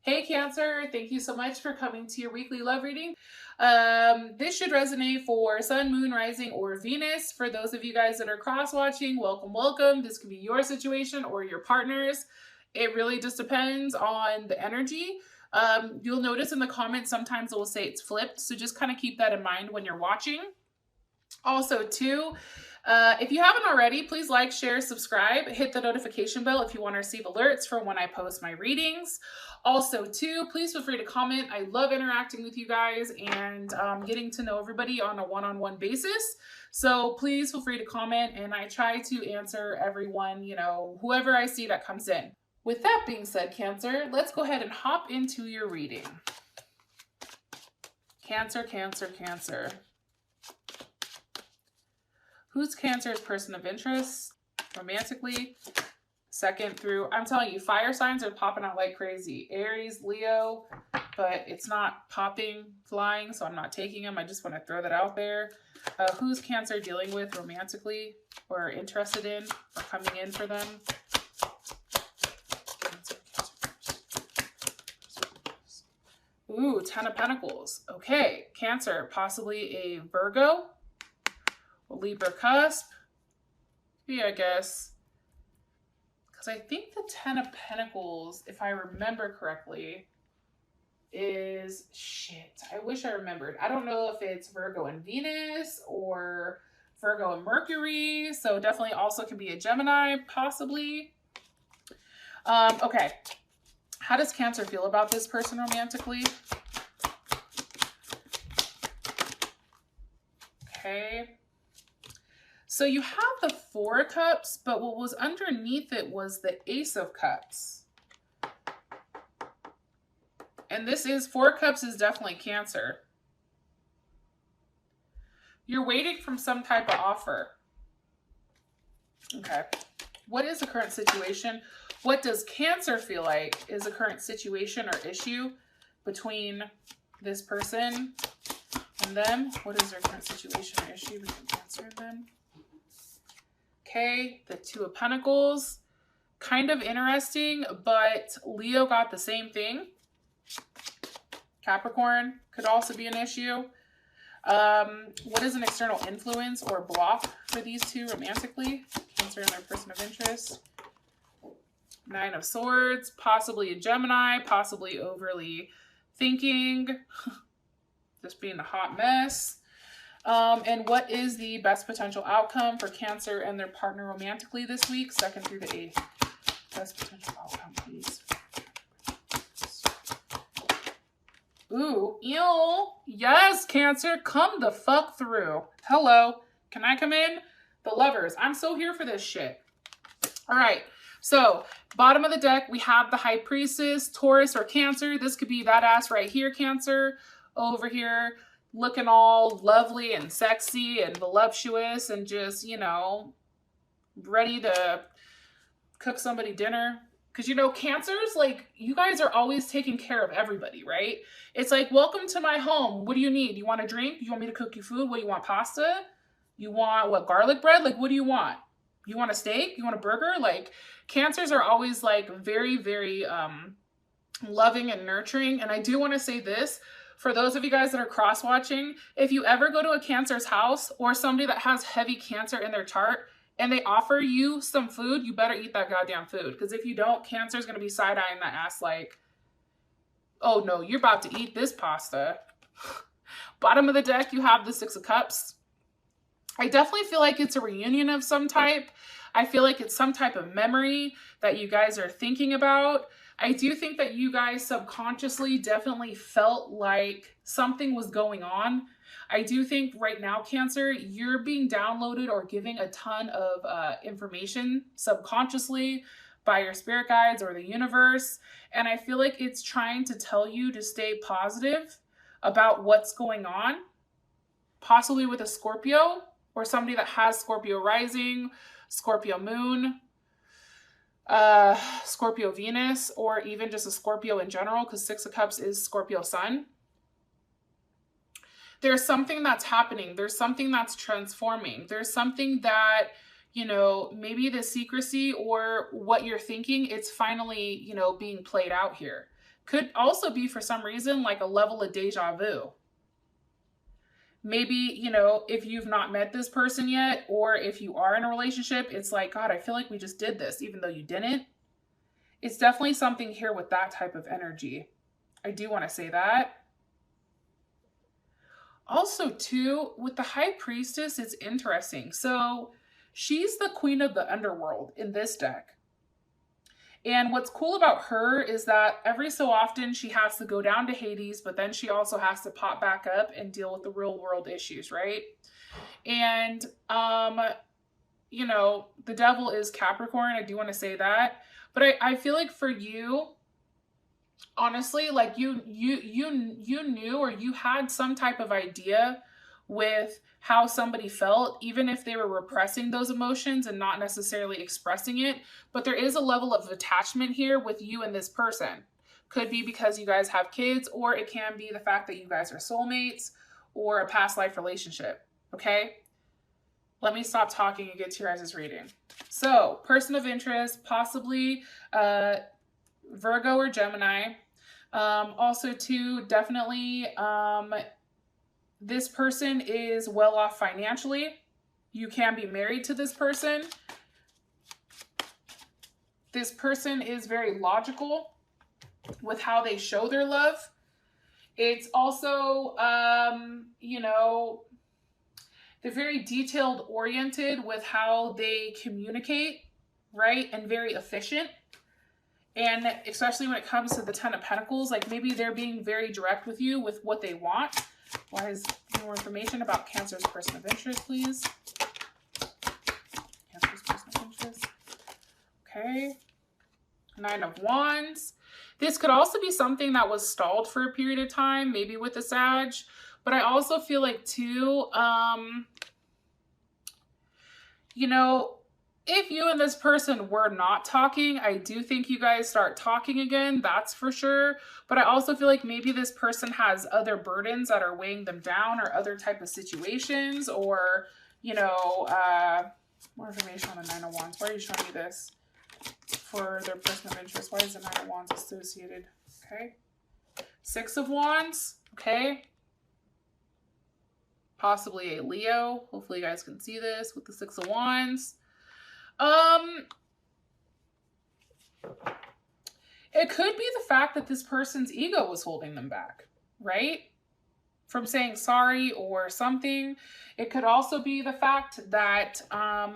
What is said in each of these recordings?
Hey Cancer, thank you so much for coming to your weekly love reading. This should resonate for Sun, Moon, Rising, or Venus. For those of you guys that are cross-watching, welcome, welcome. This could be your situation or your partner's. It really just depends on the energy. You'll notice in the comments sometimes it will say it's flipped, so just kind of keep that in mind when you're watching. Also, too, if you haven't already, please like, share, subscribe, hit the notification bell if you want to receive alerts for when I post my readings. Also, too, please feel free to comment. I love interacting with you guys and getting to know everybody on a one-on-one basis. So please feel free to comment, and I try to answer everyone, whoever I see that comes in. With that being said, Cancer, let's go ahead and hop into your reading. Cancer, Cancer, Cancer. Who's Cancer's person of interest romantically? Second through, I'm telling you, fire signs are popping out like crazy. Aries, Leo, but it's not popping, flying, so I'm not taking them. I just want to throw that out there. Who's Cancer dealing with romantically or interested in or coming in for them? Ooh, Ten of Pentacles. Okay, Cancer, possibly a Virgo. Libra cusp. Yeah, I guess. Because I think the Ten of Pentacles, if I remember correctly, is... Shit, I wish I remembered. I don't know if it's Virgo and Venus or Virgo and Mercury. So definitely also could be a Gemini, possibly. Okay. How does Cancer feel about this person romantically? Okay. So you have the Four of Cups, but what was underneath it was the Ace of Cups. And this is, Four of Cups is definitely Cancer. You're waiting from some type of offer. Okay. What is the current situation? What does Cancer feel like is the current situation or issue between this person and them? What is their current situation or issue between Cancer and them? Okay, the Two of Pentacles, kind of interesting, but Leo got the same thing. Capricorn could also be an issue. What is an external influence or block for these two romantically? Cancer and their person of interest. Nine of Swords, possibly a Gemini, possibly overly thinking, just being a hot mess. And what is the best potential outcome for Cancer and their partner romantically this week? Second through the 8th. Best potential outcome, please. Ooh, ew. Yes, Cancer, come the fuck through. Hello. Can I come in? The Lovers. I'm so here for this shit. All right. So, bottom of the deck, we have the High Priestess, Taurus or Cancer. This could be that ass right here, Cancer. Over here, looking all lovely and sexy and voluptuous and just, ready to cook somebody dinner. Because, Cancers, like, you guys are always taking care of everybody, right? It's like, welcome to my home. What do you need? You want a drink? You want me to cook you food? What, you want pasta? You want, what, garlic bread? Like, what do you want? You want a steak? You want a burger? Like, Cancers are always, like, very, very loving and nurturing. And I do want to say this. For those of you guys that are cross-watching, if you ever go to a Cancer's house or somebody that has heavy Cancer in their chart and they offer you some food, you better eat that goddamn food. Because if you don't, Cancer's going to be side-eyeing that ass like, oh no, you're about to eat this pasta. Bottom of the deck, you have the Six of Cups. I definitely feel like it's a reunion of some type. I feel like it's some type of memory that you guys are thinking about. I do think that you guys subconsciously definitely felt like something was going on. I do think right now, Cancer, you're being downloaded or giving a ton of information subconsciously by your spirit guides or the universe. And I feel like it's trying to tell you to stay positive about what's going on, possibly with a Scorpio or somebody that has Scorpio rising, Scorpio moon, Scorpio Venus, or even just a Scorpio in general, because Six of Cups is Scorpio sun. There's something that's happening. There's something that's transforming. There's something that, maybe the secrecy or what you're thinking, it's finally, being played out here. Could also be, for some reason, like a level of deja vu. Maybe, you know, if you've not met this person yet, or if you are in a relationship, it's like, God, I feel like we just did this, even though you didn't. It's definitely something here with that type of energy. I do want to say that. Also, too, with the High Priestess, it's interesting. So she's the queen of the underworld in this deck. And what's cool about her is that every so often she has to go down to Hades, but then she also has to pop back up and deal with the real world issues, right? And, you know, the devil is Capricorn. I do want to say that. But I feel like for you, honestly, like you knew, or you had some type of idea with how somebody felt, even if they were repressing those emotions and not necessarily expressing it. But there is a level of attachment here with you and this person. Could be because you guys have kids, or it can be the fact that you guys are soulmates or a past life relationship. Okay? Let me stop talking and get to your guys' reading. So, person of interest, possibly Virgo or Gemini. Also, too, definitely, this person is well off financially. You can be married to this person. This person is very logical with how they show their love. It's also, you know, they're very detailed oriented with how they communicate, right? And very efficient. And especially when it comes to the Ten of Pentacles, like maybe they're being very direct with you with what they want. Why is more information about Cancer's person of interest, please? Cancer's person of interest. Okay. Nine of Wands. This could also be something that was stalled for a period of time, maybe with the Sag. But I also feel like, too, you know, if you and this person were not talking, I do think you guys start talking again. That's for sure. But I also feel like maybe this person has other burdens that are weighing them down, or other type of situations, or, you know, more information on the Nine of Wands. Why are you showing me this for their person of interest? Why is the Nine of Wands associated? Okay. Six of Wands. Okay. Possibly a Leo. Hopefully you guys can see this with the Six of Wands. It could be the fact that this person's ego was holding them back, right? From saying sorry or something. It could also be the fact that,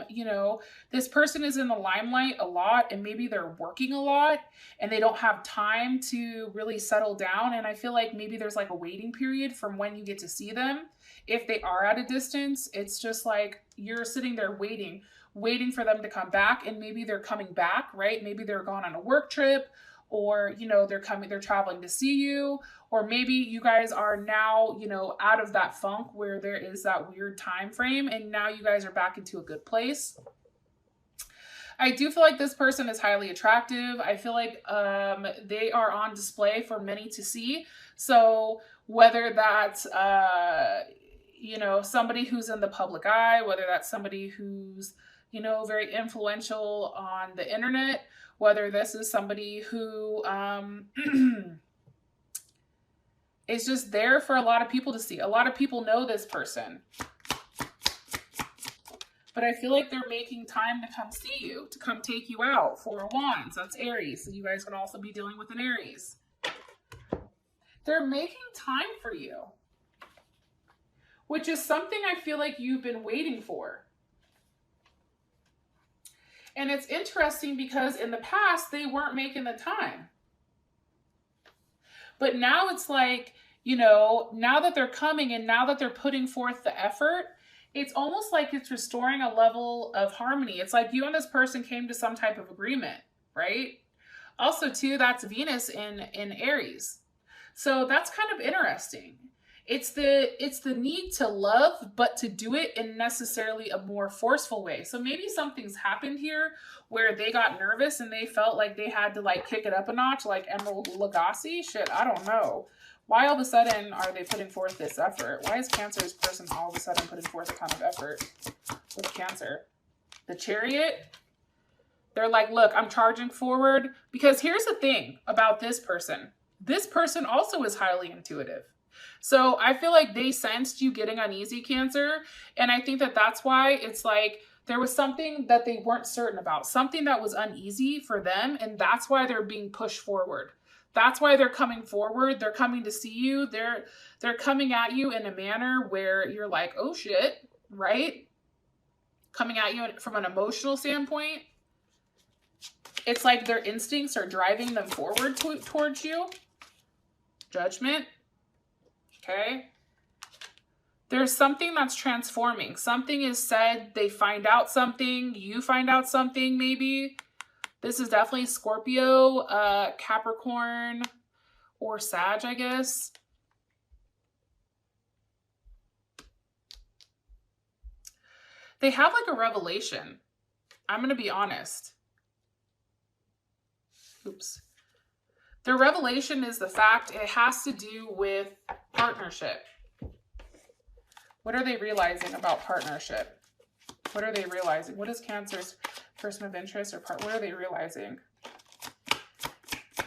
you know, this person is in the limelight a lot, and maybe they're working a lot and they don't have time to really settle down. And I feel like maybe there's like a waiting period from when you get to see them. If they are at a distance, it's just like you're sitting there waiting for them to come back, and maybe they're coming back, right? Maybe they're gone on a work trip, or, you know, they're traveling to see you, or maybe you guys are now, you know, out of that funk where there is that weird time frame, and now you guys are back into a good place. I do feel like this person is highly attractive. I feel like they are on display for many to see. So whether that's, you know, somebody who's in the public eye, whether that's somebody who's, you know, very influential on the internet, whether this is somebody who is just there for a lot of people to see. A lot of people know this person. But I feel like they're making time to come see you, to come take you out. Four of Wands, that's Aries. So you guys can also be dealing with an Aries. They're making time for you, which is something I feel like you've been waiting for. And it's interesting because in the past, they weren't making the time. But now it's like, you know, now that they're coming and now that they're putting forth the effort, it's almost like it's restoring a level of harmony. It's like you and this person came to some type of agreement, right? Also, too, that's Venus in Aries. So that's kind of interesting. It's the need to love, but to do it in necessarily a more forceful way. So maybe something's happened here where they got nervous and they felt like they had to like kick it up a notch, like Emerald Lagasse. Shit, I don't know. Why all of a sudden are they putting forth this effort? Why is Cancer's person all of a sudden putting forth a ton of effort with Cancer? The Chariot, they're like, look, I'm charging forward. Because here's the thing about this person. This person also is highly intuitive. So I feel like they sensed you getting uneasy, Cancer. And I think that that's why it's like there was something that they weren't certain about, something that was uneasy for them. And that's why they're being pushed forward. That's why they're coming forward. They're coming to see you. They're coming at you in a manner where you're like, oh shit, right? Coming at you from an emotional standpoint. It's like their instincts are driving them forward towards you. Judgment. Okay. There's something that's transforming. Something is said. They find out something. You find out something maybe. This is definitely Scorpio, Capricorn, or Sag, I guess. They have like a revelation. I'm going to be honest. Oops. Their revelation is the fact it has to do with partnership. What are they realizing about partnership? What are they realizing? What is Cancer's person of interest or part? What are they realizing?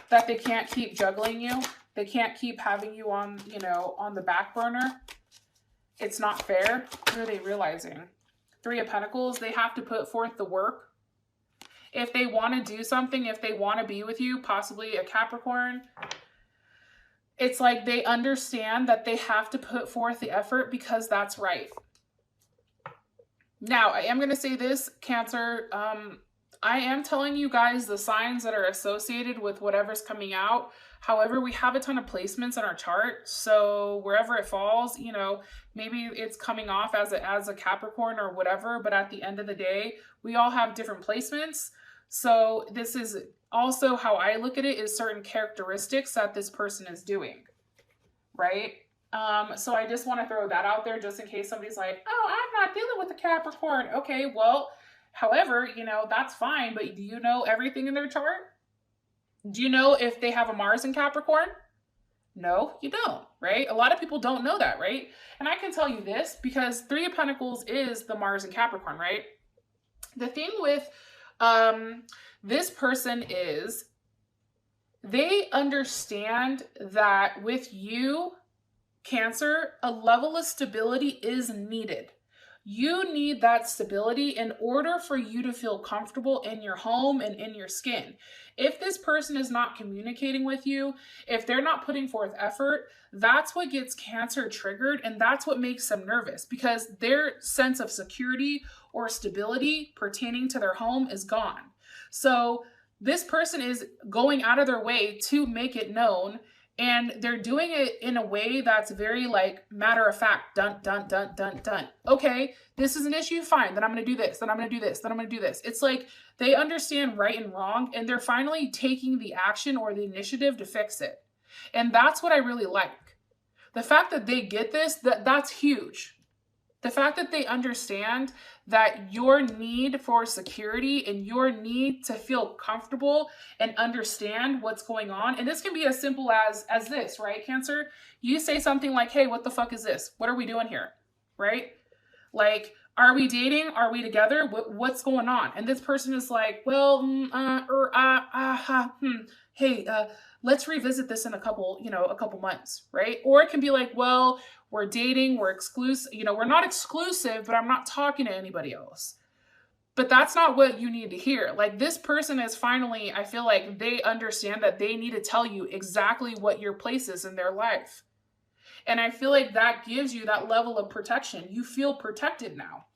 That they can't keep juggling you. They can't keep having you on, you know, on the back burner. It's not fair. What are they realizing? Three of Pentacles. They have to put forth the work. If they want to do something, if they want to be with you, possibly a Capricorn, it's like they understand that they have to put forth the effort because that's right. Now, I am going to say this, Cancer. I am telling you guys the signs that are associated with whatever's coming out. However, we have a ton of placements in our chart. So wherever it falls, you know, maybe it's coming off as a Capricorn or whatever. But at the end of the day, we all have different placements. So this is also how I look at it, is certain characteristics that this person is doing, right? So I just want to throw that out there just in case somebody's like, oh, I'm not dealing with a Capricorn. Okay, well, however, you know, that's fine. But do you know everything in their chart? Do you know if they have a Mars in Capricorn? No, you don't, right? A lot of people don't know that, right? And I can tell you this because Three of Pentacles is the Mars in Capricorn, right? The thing with this person is they understand that with you, Cancer, a level of stability is needed. You need that stability in order for you to feel comfortable in your home and in your skin. If this person is not communicating with you, if they're not putting forth effort, that's what gets Cancer triggered, and that's what makes them nervous because their sense of security or stability pertaining to their home is gone. So this person is going out of their way to make it known, and they're doing it in a way that's very like matter of fact, dun, dun, dun, dun, dun. Okay, this is an issue, fine, then I'm going to do this, then I'm going to do this, then I'm going to do this. It's like they understand right and wrong, and they're finally taking the action or the initiative to fix it. And that's what I really like. The fact that they get this, that's huge. The fact that they understand that your need for security and your need to feel comfortable and understand what's going on. And this can be as simple as this, right, Cancer? You say something like, hey, what the fuck is this? What are we doing here? Right? Like, are we dating? Are we together? What's going on? And this person is like, well, hey, let's revisit this in a couple months, right? Or it can be like, well, we're dating, we're exclusive, we're not exclusive, but I'm not talking to anybody else. But that's not what you need to hear. Like, this person is finally, I feel like they understand that they need to tell you exactly what your place is in their life. And I feel like that gives you that level of protection. You feel protected now.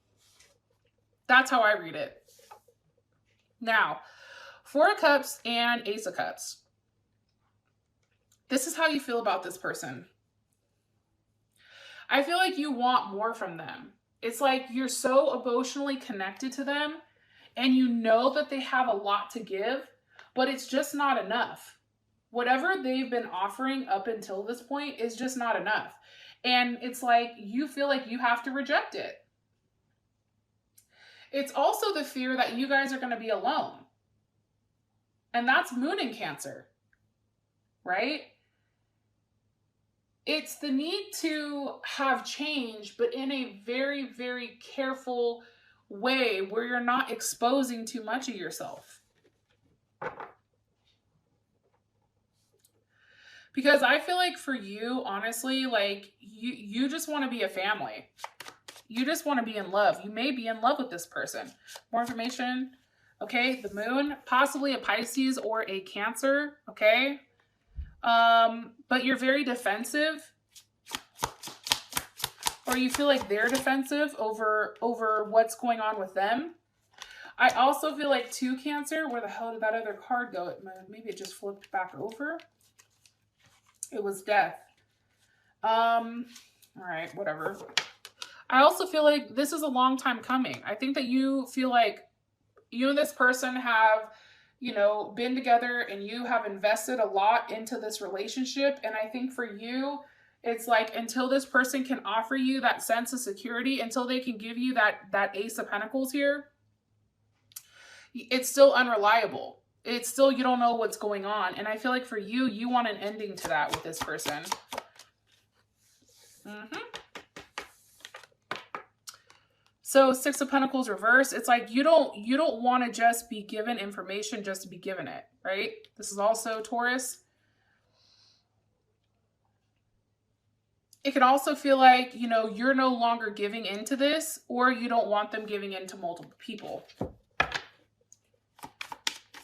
That's how I read it. Now, Four of Cups and Ace of Cups. This is how you feel about this person. I feel like you want more from them. It's like you're so emotionally connected to them and you know that they have a lot to give, but it's just not enough. Whatever they've been offering up until this point is just not enough. And it's like you feel like you have to reject it. It's also the fear that you guys are going to be alone. And that's Moon in Cancer, right? It's the need to have change, but in a very, very careful way where you're not exposing too much of yourself. Because I feel like for you, honestly, like you just want to be a family. You just want to be in love. You may be in love with this person. More information. Okay, the moon, possibly a Pisces or a Cancer. Okay, but you're very defensive, or you feel like they're defensive over what's going on with them. I also feel like too, Cancer. Where the hell did that other card go? Maybe it just flipped back over. It was death. All right, whatever. I also feel like this is a long time coming. I think that you feel like you and this person have, you know, been together and you have invested a lot into this relationship. And I think for you, it's like until this person can offer you that sense of security, until they can give you that Ace of Pentacles here, it's still unreliable. It's still, you don't know what's going on. And I feel like for you, you want an ending to that with this person. So 6 of Pentacles reverse, it's like you don't want to just be given information just to be given it, right? This is also Taurus. It can also feel like, you know, you're no longer giving into this, or you don't want them giving in to multiple people.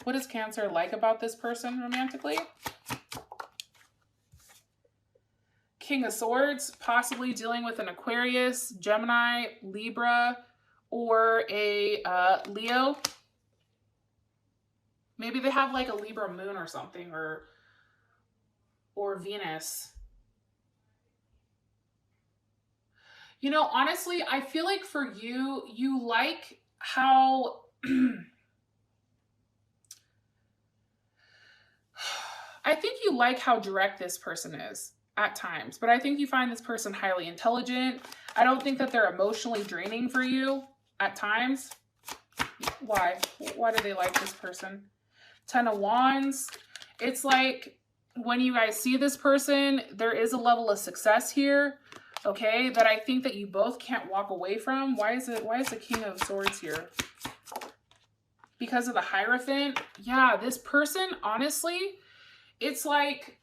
What is Cancer like about this person romantically? King of Swords, possibly dealing with an Aquarius, Gemini, Libra, or a Leo. Maybe they have like a Libra moon or something, or Venus. You know, honestly, I feel like for you, you like how I think you like how direct this person is at times, but I think you find this person highly intelligent. I don't think that they're emotionally draining for you at times. Why? Why do they like this person? 10 of Wands. It's like when you guys see this person, there is a level of success here, okay, that I think that you both can't walk away from. Why is the King of Swords here? Because of the Hierophant. Yeah, this person, honestly, it's like,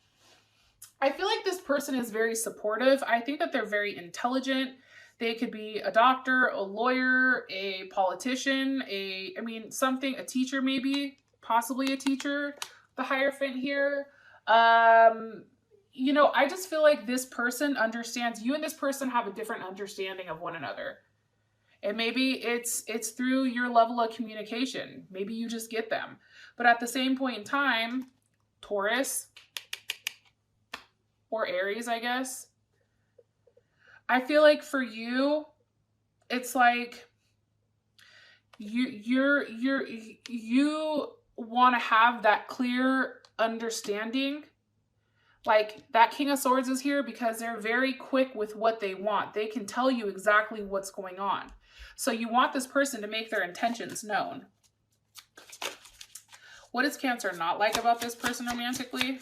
I feel like this person is very supportive. I think that they're very intelligent. They could be a doctor, a lawyer, a politician, a teacher maybe, possibly a teacher, the Hierophant here. You know, I just feel like this person understands, you and this person have a different understanding of one another. And maybe it's through your level of communication. Maybe you just get them. But at the same point in time, Taurus, or Aries, I guess, I feel like for you, it's like you want to have that clear understanding. Like that King of Swords is here because they're very quick with what they want. They can tell you exactly what's going on. So you want this person to make their intentions known. What is Cancer not like about this person romantically?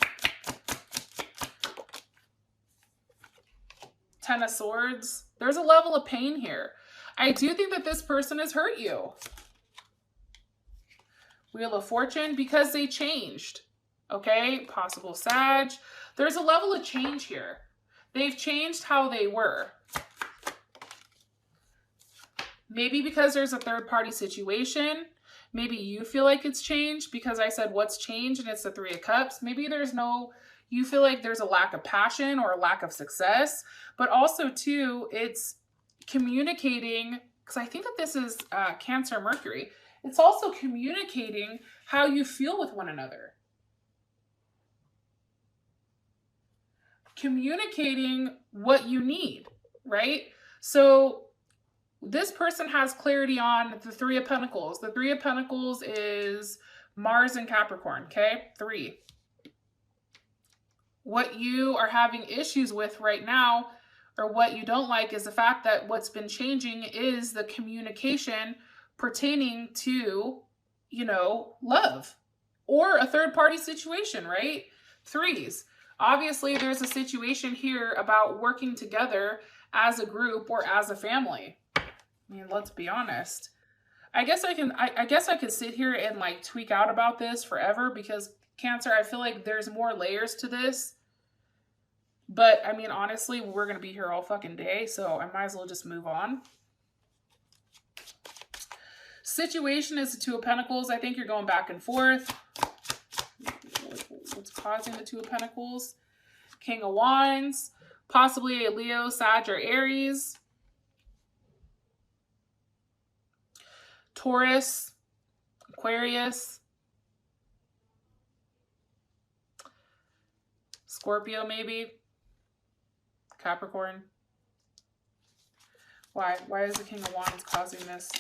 10 of Swords. There's a level of pain here. I do think that this person has hurt you. Wheel of Fortune, because they changed. Okay, possible Sag. There's a level of change here. They've changed how they were. Maybe because there's a third-party situation. Maybe you feel like it's changed because I said what's changed and it's the 3 of Cups. Maybe you feel like there's a lack of passion or a lack of success. But also, too, it's communicating, because I think that this is Cancer Mercury. It's also communicating how you feel with one another. Communicating what you need, right? So this person has clarity on the 3 of Pentacles. The 3 of Pentacles is Mars and Capricorn, okay? 3. What you are having issues with right now, or what you don't like, is the fact that what's been changing is the communication pertaining to, you know, love or a third-party situation, right? 3s. Obviously, there's a situation here about working together as a group or as a family. I mean, let's be honest. I guess I could sit here and like tweak out about this forever because Cancer, I feel like there's more layers to this. But, I mean, honestly, we're going to be here all fucking day, so I might as well just move on. Situation is the Two of Pentacles. I think you're going back and forth. What's causing the Two of Pentacles? King of Wands. Possibly a Leo, Sag, or Aries. Taurus. Aquarius. Scorpio, maybe. Capricorn. Why? Why is the King of Wands causing this?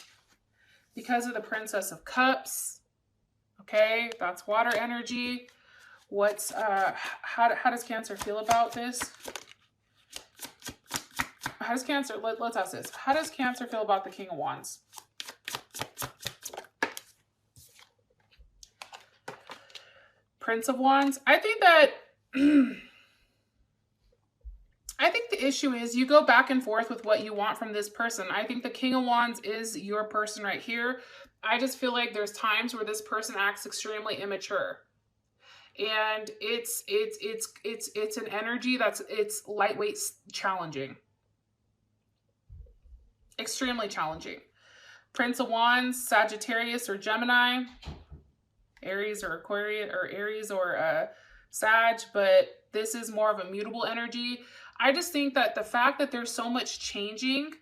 Because of the Princess of Cups. Okay, that's water energy. What's how does Cancer feel about this? How does Cancer, let's ask this. How does Cancer feel about the King of Wands? Prince of Wands. I think that I think the issue is you go back and forth with what you want from this person. I think the King of Wands is your person right here. I just feel like there's times where this person acts extremely immature. And it's an energy it's lightweight, challenging. Extremely challenging. Prince of Wands, Sagittarius or Gemini, Aries or Aquarius, or Aries or Sag, but this is more of a mutable energy. I just think that the fact that there's so much changing,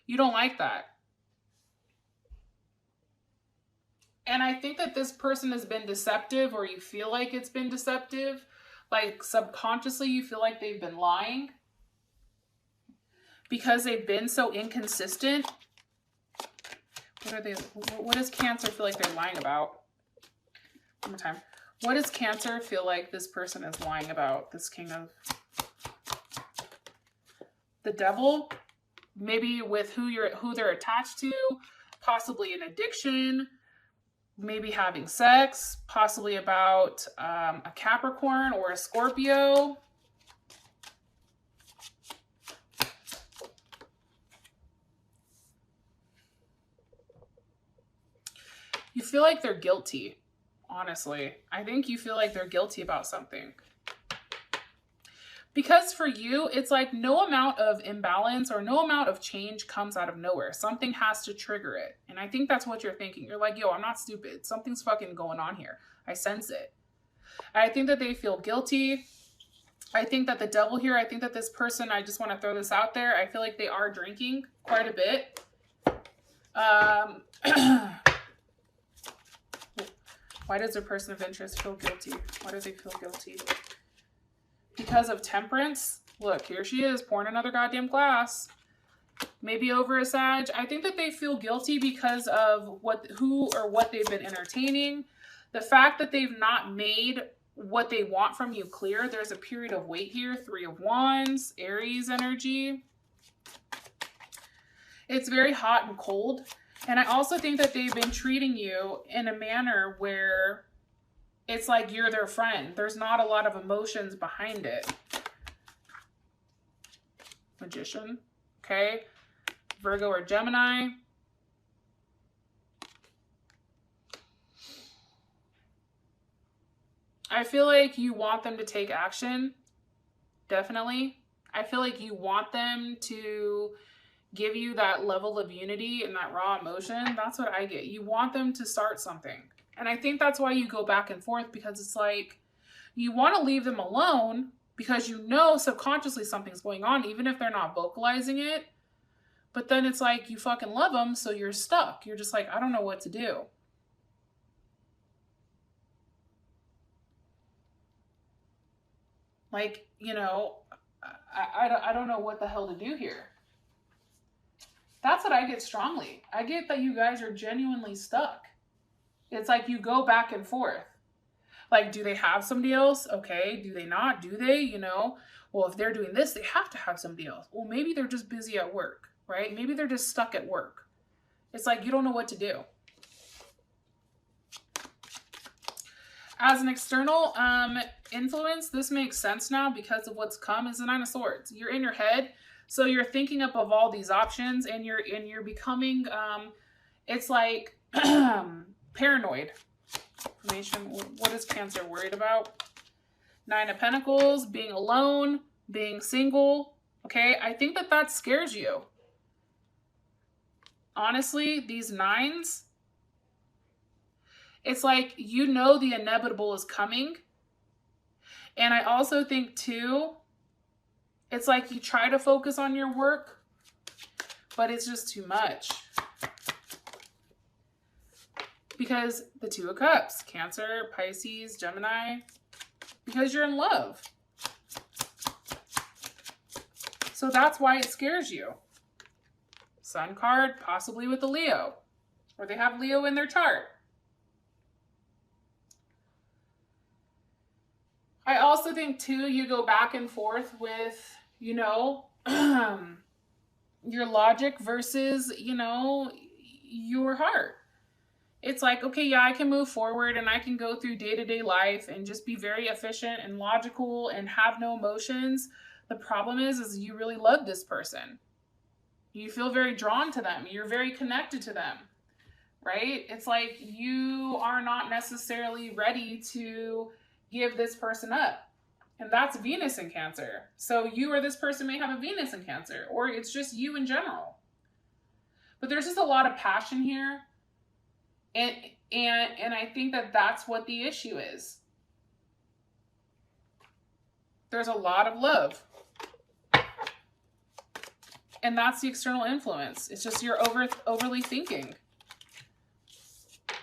you don't like that. And I think that this person has been deceptive, or you feel like it's been deceptive. Like subconsciously you feel like they've been lying because they've been so inconsistent. What does Cancer feel like they're lying about? One more time. What does Cancer feel like this person is lying about? This King of the Devil, maybe with who they're attached to, possibly an addiction, maybe having sex, possibly about a Capricorn or a Scorpio. You feel like they're guilty, honestly. I think you feel like they're guilty about something. Because for you, it's like no amount of imbalance or no amount of change comes out of nowhere. Something has to trigger it. And I think that's what you're thinking. You're like, yo, I'm not stupid. Something's fucking going on here. I sense it. I think that they feel guilty. I think that the Devil here, I think that this person, I just want to throw this out there, I feel like they are drinking quite a bit. Why does their person of interest feel guilty? Why do they feel guilty? Because of Temperance. Look, here she is pouring another goddamn glass. Maybe over a Sag. I think that they feel guilty because of who or what they've been entertaining. The fact that they've not made what they want from you clear. There's a period of wait here. Three of Wands, Aries energy. It's very hot and cold. And I also think that they've been treating you in a manner where it's like you're their friend. There's not a lot of emotions behind it. Magician. Okay. Virgo or Gemini. I feel like you want them to take action. Definitely. I feel like you want them to give you that level of unity and that raw emotion. That's what I get. You want them to start something. And I think that's why you go back and forth, because it's like you want to leave them alone because you know subconsciously something's going on, even if they're not vocalizing it. But then it's like you fucking love them, so you're stuck. You're just like, I don't know what to do. Like, you know, I don't know what the hell to do here. That's what I get strongly. I get that you guys are genuinely stuck. It's like you go back and forth. Like, do they have somebody else? Okay. Do they not? Do they? You know, well, if they're doing this, they have to have somebody else. Well, maybe they're just busy at work, right? Maybe they're just stuck at work. It's like you don't know what to do. As an external influence, this makes sense now because of what's come is the Nine of Swords. You're in your head. So you're thinking up of all these options and you're becoming, it's like paranoid. Information. What is Cancer worried about? Nine of Pentacles, being alone, being single. Okay, I think that that scares you. Honestly, these nines, it's like you know the inevitable is coming. And I also think too, it's like you try to focus on your work, but it's just too much. Because the Two of Cups, Cancer, Pisces, Gemini, because you're in love. So that's why it scares you. Sun card, possibly with a Leo, or they have Leo in their chart. I also think too, you go back and forth with, you know, your logic versus, you know, your heart. It's like, okay, yeah, I can move forward and I can go through day-to-day life and just be very efficient and logical and have no emotions. The problem is you really love this person. You feel very drawn to them. You're very connected to them, right? It's like you are not necessarily ready to give this person up. And that's Venus in Cancer. So you or this person may have a Venus in Cancer, or it's just you in general. But there's just a lot of passion here. And I think that that's what the issue is. There's a lot of love. And that's the external influence. It's just you're overly thinking.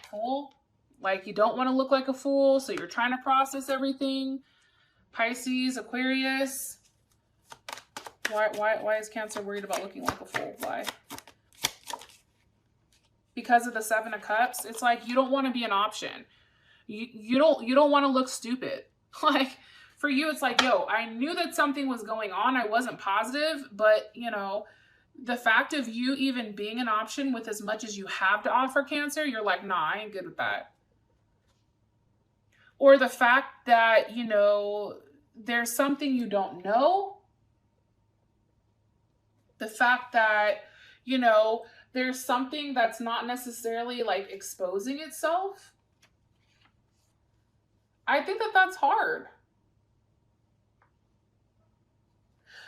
Fool. Like you don't want to look like a fool, so you're trying to process everything. Pisces, Aquarius. Why is Cancer worried about looking like a fool? Why? Because of the Seven of Cups. It's like you don't want to be an option. You don't want to look stupid. Like for you, it's like, yo, I knew that something was going on. I wasn't positive, but you know, the fact of you even being an option with as much as you have to offer, Cancer, you're like, nah, I ain't good with that. Or the fact that, you know, there's something you don't know. The fact that, you know, there's something that's not necessarily like exposing itself. I think that that's hard.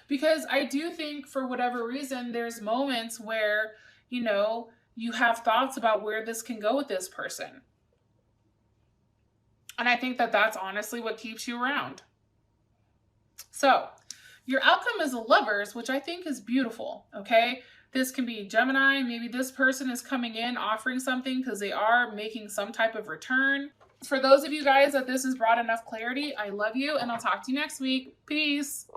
Because I do think for whatever reason, there's moments where, you know, you have thoughts about where this can go with this person. And I think that that's honestly what keeps you around. So your outcome is a Lovers, which I think is beautiful. Okay. This can be Gemini. Maybe this person is coming in offering something because they are making some type of return. For those of you guys that this has brought enough clarity, I love you and I'll talk to you next week. Peace.